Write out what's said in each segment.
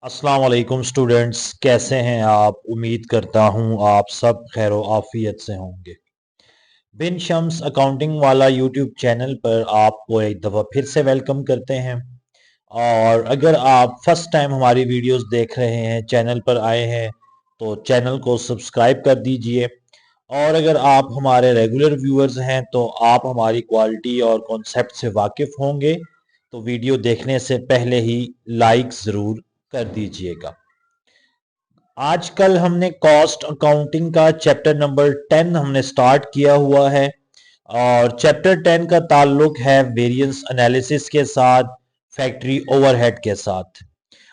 अस्सलाम वालेकुम स्टूडेंट्स, कैसे हैं आप। उम्मीद करता हूं आप सब खैर आफियत से होंगे। बिन शम्स अकाउंटिंग वाला यूट्यूब चैनल पर आपको एक दफ़ा फिर से वेलकम करते हैं। और अगर आप फर्स्ट टाइम हमारी वीडियोस देख रहे हैं, चैनल पर आए हैं, तो चैनल को सब्सक्राइब कर दीजिए। और अगर आप हमारे रेगुलर व्यूअर्स हैं तो आप हमारी क्वालिटी और कॉन्सेप्ट से वाकिफ़ होंगे, तो वीडियो देखने से पहले ही लाइक ज़रूर कर दीजिएगा। आजकल हमने कॉस्ट अकाउंटिंग का चैप्टर नंबर 10 हमने स्टार्ट किया हुआ है। और चैप्टर 10 का ताल्लुक है वेरिएंस एनालिसिस के साथ, फैक्ट्री ओवरहेड के साथ।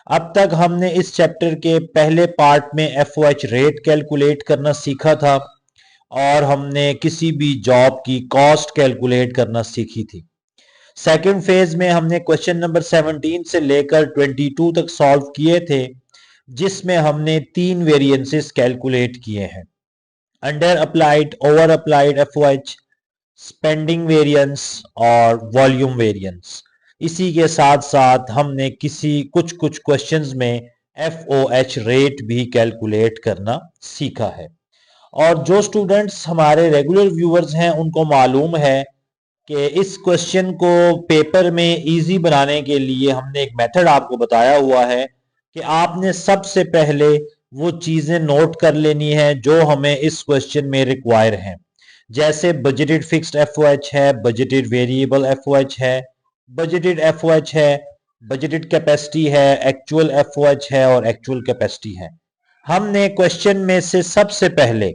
अब तक हमने इस चैप्टर के पहले पार्ट में एफओएच रेट कैलकुलेट करना सीखा था और हमने किसी भी जॉब की कॉस्ट कैलकुलेट करना सीखी थी। सेकंड फेज में हमने क्वेश्चन नंबर 17 से लेकर 22 तक सॉल्व किए थे, जिसमें हमने 3 वेरिएंसेस कैलकुलेट किए हैं: under applied, over applied FOH, spending variance और वॉल्यूम वेरिएंस। इसी के साथ साथ हमने कुछ कुछ क्वेश्चंस में एफओएच रेट भी कैलकुलेट करना सीखा है। और जो स्टूडेंट्स हमारे रेगुलर व्यूअर्स हैं उनको मालूम है कि इस क्वेश्चन को पेपर में इजी बनाने के लिए हमने एक मेथड आपको बताया हुआ है कि आपने सबसे पहले वो चीज़ें नोट कर लेनी है जो हमें इस क्वेश्चन में रिक्वायर हैं। जैसे बजटेड फिक्स्ड एफओएच है, बजटेड वेरिएबल एफओएच है, बजटेड एफओएच है, बजटेड कैपेसिटी है, एक्चुअल एफओएच है और एक्चुअल कैपेसिटी है। हमने क्वेश्चन में से सबसे पहले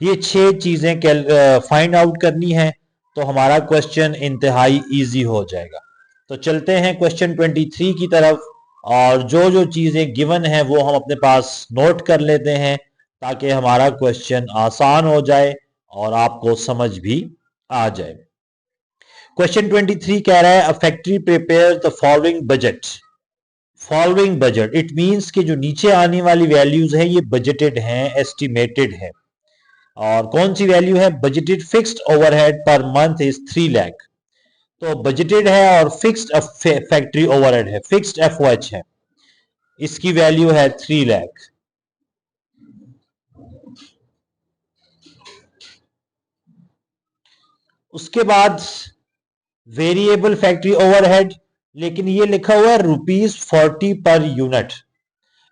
ये 6 चीजें फाइंड आउट करनी है, तो हमारा क्वेश्चन इंतहाई इजी हो जाएगा। तो चलते हैं क्वेश्चन 23 की तरफ। और जो जो चीजें गिवन है वो हम अपने पास नोट कर लेते हैं ताकि हमारा क्वेश्चन आसान हो जाए और आपको समझ भी आ जाए। क्वेश्चन 23 कह रहा है a factory prepare the following budget. Following budget it means कि जो नीचे आने वाली वैल्यूज हैं ये बजटेड हैं, एस्टिमेटेड है। और कौन सी वैल्यू है? Budgeted fixed overhead per month is 3 lakh. तो बजटेड है और फिक्स्ड फैक्ट्री ओवरहेड है, फिक्स्ड एफओएच है, इसकी वैल्यू है 3 लाख। उसके बाद वेरिएबल फैक्ट्री ओवरहेड, लेकिन ये लिखा हुआ है ₹40 पर यूनिट।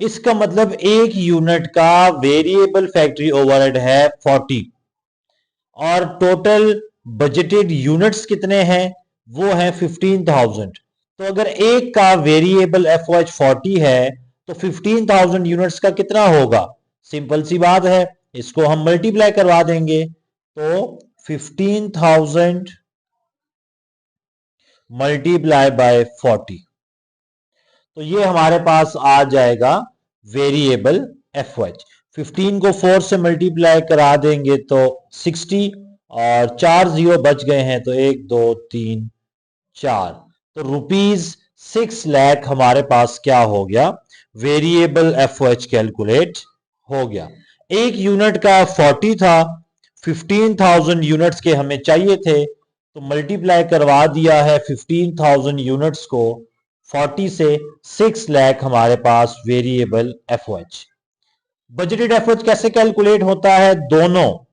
इसका मतलब एक यूनिट का वेरिएबल फैक्ट्री ओवरहेड है 40। और टोटल बजटेड यूनिट्स कितने हैं? वो है 15,000। तो अगर एक का वेरिएबल एफओएच 40 है तो 15,000 यूनिट्स का कितना होगा? सिंपल सी बात है, इसको हम मल्टीप्लाई करवा देंगे। तो 15,000 मल्टीप्लाई बाय 40, तो ये हमारे पास आ जाएगा वेरिएबल एफओएच। 15 को 4 से मल्टीप्लाई करा देंगे तो 60, और 4 जीरो बच गए हैं तो 1 2 3 4, तो ₹6 लाख हमारे पास क्या हो गया? वेरिएबल एफओएच कैलकुलेट हो गया। एक यूनिट का 40 था, 15,000 यूनिट्स के हमें चाहिए थे, तो मल्टीप्लाई करवा दिया है 15,000 यूनिट्स को 40 से। 6 लाख हमारे पास वेरिएबल एफओएच। बजटेड एफओएच कैसे कैलकुलेट होता है? दोनों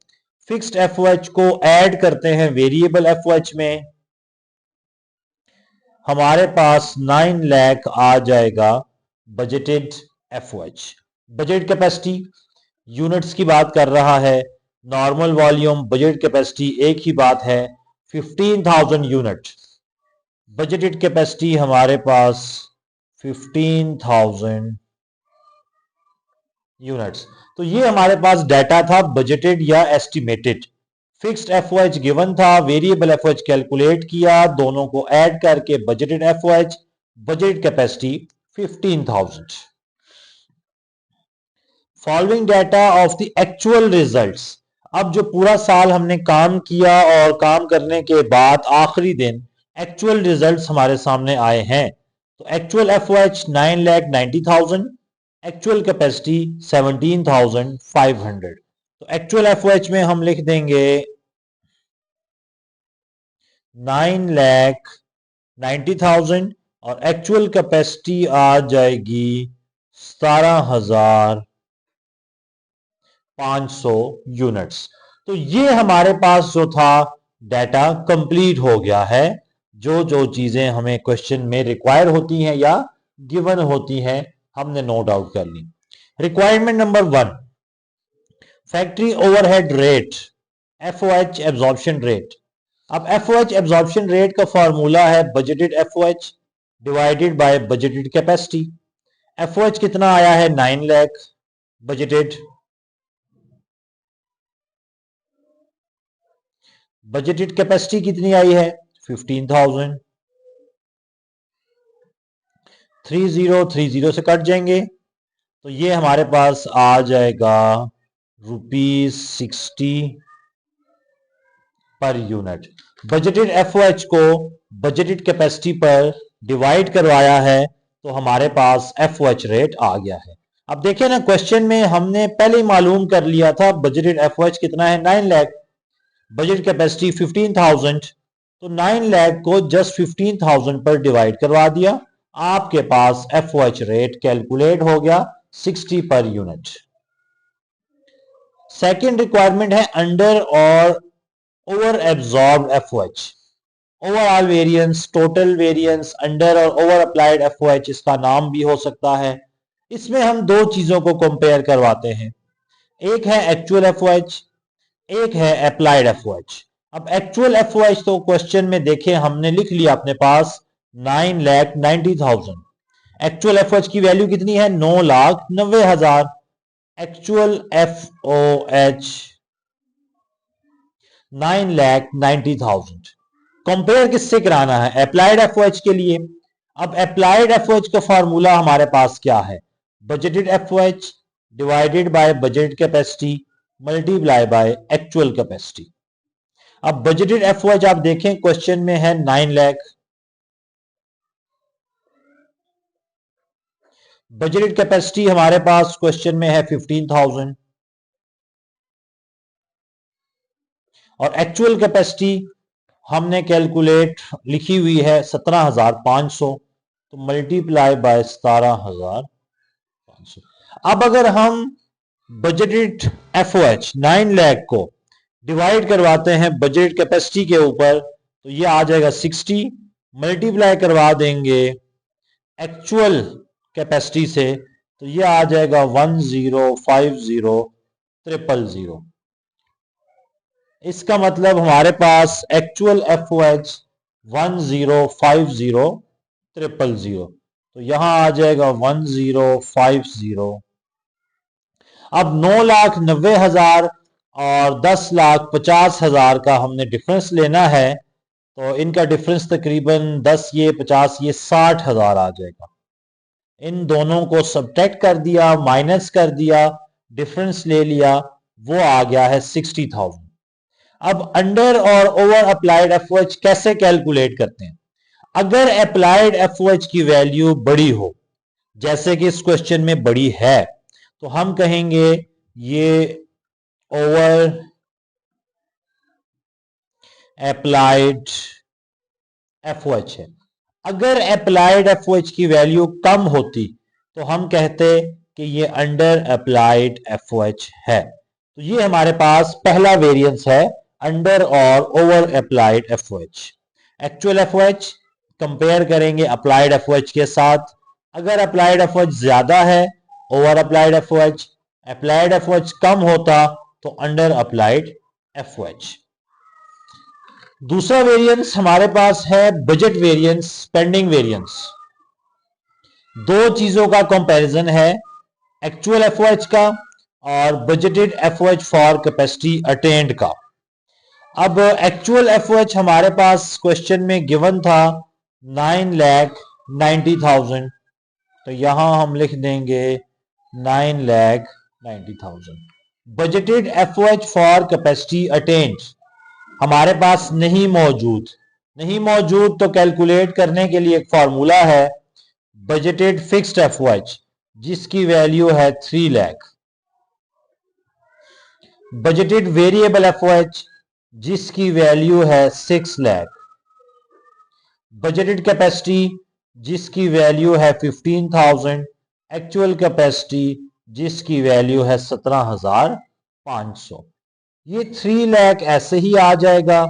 फिक्स्ड एफओएच को ऐड करते हैं वेरिएबल एफओएच में, हमारे पास 9 लाख आ जाएगा budgeted FOH. Budget capacity units की बात कर रहा है, नॉर्मल वॉल्यूम बजट कैपेसिटी एक ही बात है, 15,000 यूनिट। बजटेड कैपेसिटी हमारे पास 15,000 यूनिट्स। तो ये हमारे पास डाटा था बजटेड या एस्टिमेटेड। फिक्स्ड एफओएच गिवन था, वेरिएबल एफओएच कैलकुलेट किया, दोनों को ऐड करके budgeted FOH, budget capacity 15,000। Following data of the actual results. अब जो पूरा साल हमने काम किया और काम करने के बाद आखिरी दिन एक्चुअल रिजल्ट्स हमारे सामने आए हैं। तो एक्चुअल एफओएच 9,90,000, एक्चुअल कैपेसिटी 17,500। तो एक्चुअल एफओएच में हम लिख देंगे 9,90,000 और एक्चुअल कैपेसिटी आ जाएगी 17,500 यूनिट्स। तो ये हमारे पास जो था डाटा कंप्लीट हो गया है। जो जो चीजें हमें क्वेश्चन में रिक्वायर होती हैं या गिवन होती हैं हमने नोट आउट कर ली। Requirement number 1, factory overhead rate, FOH absorption rate. अब एफओएच एब्जॉर्प्शन रेट का फॉर्मूला है budgeted FOH divided by budgeted capacity. FOH कितना आया है 9 लाख बजटेड, बजटेड कैपेसिटी कितनी आई है 15,000। 3030 से कट जाएंगे तो ये हमारे पास आ जाएगा ₹60 पर यूनिट। बजटेड एफओएच को बजटेड कैपेसिटी पर डिवाइड करवाया है तो हमारे पास एफओएच रेट आ गया है। अब देखिए ना, क्वेश्चन में हमने पहले ही मालूम कर लिया था बजटेड एफओएच कितना है 9 लाख, बजट कैपेसिटी 15,000, तो 9 लाख को जस्ट 15,000 पर डिवाइड करवा दिया, आपके पास एफओएच रेट कैलकुलेट हो गया 60 पर यूनिट। सेकेंड रिक्वायरमेंट है अंडर और over absorb FOH. Overall variance, total variance, under और ओवर अप्लाइड एफओएच इसका नाम भी हो सकता है। इसमें हम दो चीजों को कंपेयर करवाते हैं, एक है एक्चुअल एफओएच, एक है अप्लाइड एफओएच। अब एक्चुअल एफओएच तो क्वेश्चन में देखें हमने लिख लिया अपने पास 9,90,000। एक्चुअल एफओएच की वैल्यू कितनी है 9,90,000। Actual FOH 9,90,000। कंपेयर किससे कराना है, अप्लाइड एफओएच के लिए। अब अप्लाइड एफओएच का फॉर्मूला हमारे पास क्या है, budgeted FOH divided by budgeted capacity multiply by actual capacity. अब बजटेड एफओएच आप देखें क्वेश्चन में है 9 लाख, बजटेड कैपेसिटी हमारे पास क्वेश्चन में है 15,000 और एक्चुअल कैपेसिटी हमने कैलकुलेट लिखी हुई है 17,500, तो मल्टीप्लाई बाय 17,500। अब अगर हम बजटेड एफओएच 9 लाख को डिवाइड करवाते हैं बजट कैपेसिटी के ऊपर तो ये आ जाएगा 60, मल्टीप्लाई करवा देंगे एक्चुअल कैपेसिटी से तो ये आ जाएगा 1050,000। इसका मतलब हमारे पास एक्चुअल एफओएच 1050,000, तो यहां आ जाएगा 1050। अब 9,90,000 और 10,50,000 का हमने डिफरेंस लेना है तो इनका डिफरेंस तकरीबन 10 ये 50 ये 60,000 आ जाएगा। इन दोनों को सब्ट्रैक्ट कर दिया, माइनस कर दिया, डिफरेंस ले लिया, वो आ गया है 60,000। अब अंडर और ओवर अप्लाइड एफओएच कैसे कैलकुलेट करते हैं, अगर अप्लाइड एफओएच की वैल्यू बड़ी हो जैसे कि इस क्वेश्चन में बड़ी है तो हम कहेंगे ये ओवर अप्लाइड एफओएच है। अगर अप्लाइड एफओएच की वैल्यू कम होती तो हम कहते कि ये अंडर अप्लाइड एफओएच है। तो ये हमारे पास पहला वेरिएंस है अंडर और over applied FOH. Actual FOH compare करेंगे अप्लाइड एफओएच के साथ, अगर अप्लाइड एफओएच ज्यादा है over applied FOH, applied FOH कम होता तो अंडर अप्लाइड एफओएच। दूसरा वेरिएंस हमारे पास है बजट वेरिएंस, स्पेंडिंग वेरिएंस। दो चीजों का कंपैरिजन है, एक्चुअल एफओएच का और budgeted FOH for capacity attend का। अब एक्चुअल एफओएच हमारे पास क्वेश्चन में गिवन था 9,90,000, तो यहां हम लिख देंगे 9,90,000। Budgeted FOH for capacity attend हमारे पास नहीं मौजूद तो कैलकुलेट करने के लिए एक फॉर्मूला है बजटेड फिक्स्ड एफओएच जिसकी वैल्यू है 3 लाख, बजटेड वेरिएबल एफओएच जिसकी वैल्यू है 6 लाख, बजटेड कैपेसिटी जिसकी वैल्यू है 15,000, एक्चुअल कैपेसिटी जिसकी वैल्यू है 17,500। ये 3 लाख ऐसे ही आ जाएगा।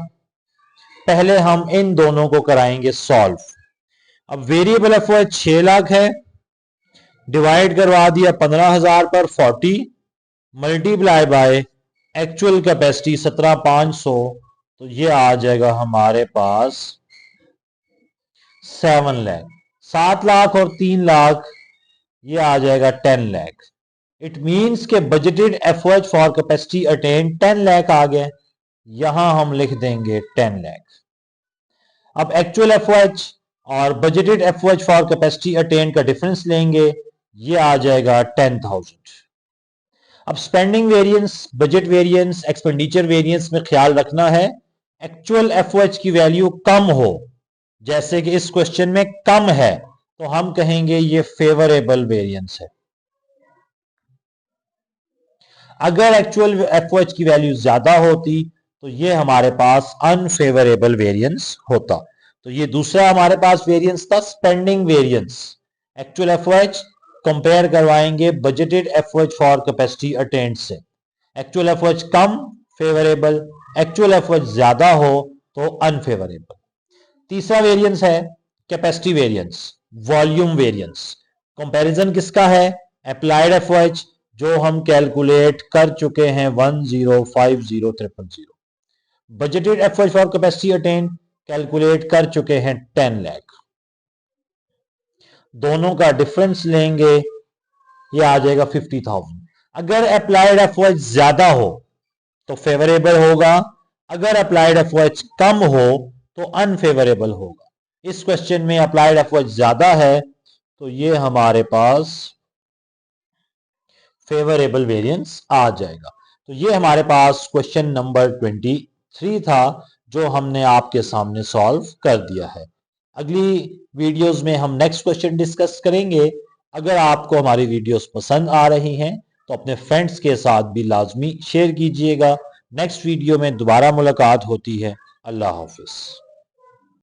पहले हम इन दोनों को कराएंगे सॉल्व। अब वेरिएबल एफओएच 6 लाख है, डिवाइड करवा दिया 15,000 पर 40 मल्टीप्लाई बाय एक्चुअल कैपेसिटी 17,500, तो ये आ जाएगा हमारे पास 7 लाख। 7 लाख और 3 लाख ये आ जाएगा 10 लाख। इट मींस के budgeted FOH for capacity attained 10 lakh आ गए। यहां हम लिख देंगे 10 लाख। अब एक्चुअल एफओएच और budgeted FOH for capacity attained का डिफरेंस लेंगे, ये आ जाएगा 10,000। अब spending variance, budget variance, expenditure variance में ख्याल रखना है एक्चुअल एफओएच की वैल्यू कम हो। जैसे कि इस क्वेश्चन में कम है तो हम कहेंगे ये फेवरेबल वेरिएंस है। अगर एक्चुअल एफओएच की वैल्यू ज्यादा होती तो ये हमारे पास अनफेवरेबल वेरिएंस होता। तो ये दूसरा हमारे पास वेरिएंस था spending variance. Actual FOH compare करवाएंगे budgeted FOH for capacity attained से। एक्चुअल एफओएच कम फेवरेबल, एक्चुअल एफओएच ज्यादा हो तो अनफेवरेबल। तीसरा वेरिएंस है capacity variance, volume variance. Comparison किसका है? अप्लाइड एफओएच जो हम कैलकुलेट कर चुके हैं 1050,300। Budgeted FOH for capacity attain calculate कर चुके हैं 10 लाख। दोनों का डिफरेंस लेंगे, ये आ जाएगा 50,000। अगर अप्लाइड एफओएच ज्यादा हो तो फेवरेबल होगा, अगर अप्लाइड एफओएच कम हो तो अनफेवरेबल होगा। इस क्वेश्चन में अप्लाइड एफओएच ज्यादा है तो ये हमारे पास फेवरेबल वेरिएंस आ जाएगा। तो ये हमारे पास क्वेश्चन नंबर 23 था जो हमने आपके सामने सॉल्व कर दिया है। अगली वीडियोस में हम नेक्स्ट क्वेश्चन डिस्कस करेंगे। अगर आपको हमारी वीडियोस पसंद आ रही हैं तो अपने फ्रेंड्स के साथ भी लाजमी शेयर कीजिएगा। नेक्स्ट वीडियो में दोबारा मुलाकात होती है। अल्लाह हाफिज।